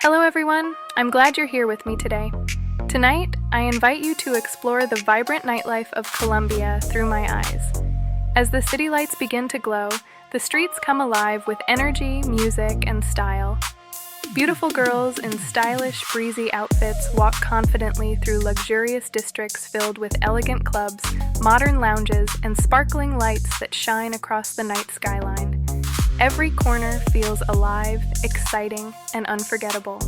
Hello everyone, I'm glad you're here with me today. Tonight, I invite you to explore the vibrant nightlife of Colombia through my eyes. As the city lights begin to glow, the streets come alive with energy, music, and style. Beautiful girls in stylish, breezy outfits walk confidently through luxurious districts filled with elegant clubs, modern lounges, and sparkling lights that shine across the night skyline. Every corner feels alive, exciting, and unforgettable.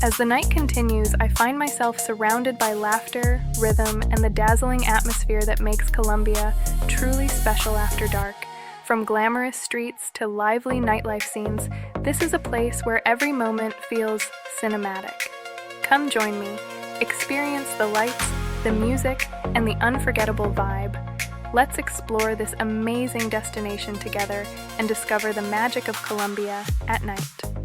As the night continues, I find myself surrounded by laughter, rhythm, and the dazzling atmosphere that makes Colombia truly special after dark. From glamorous streets to lively nightlife scenes, this is a place where every moment feels cinematic. Come join me, experience the lights, the music, and the unforgettable vibe. Let's explore this amazing destination together and discover the magic of Colombia at night.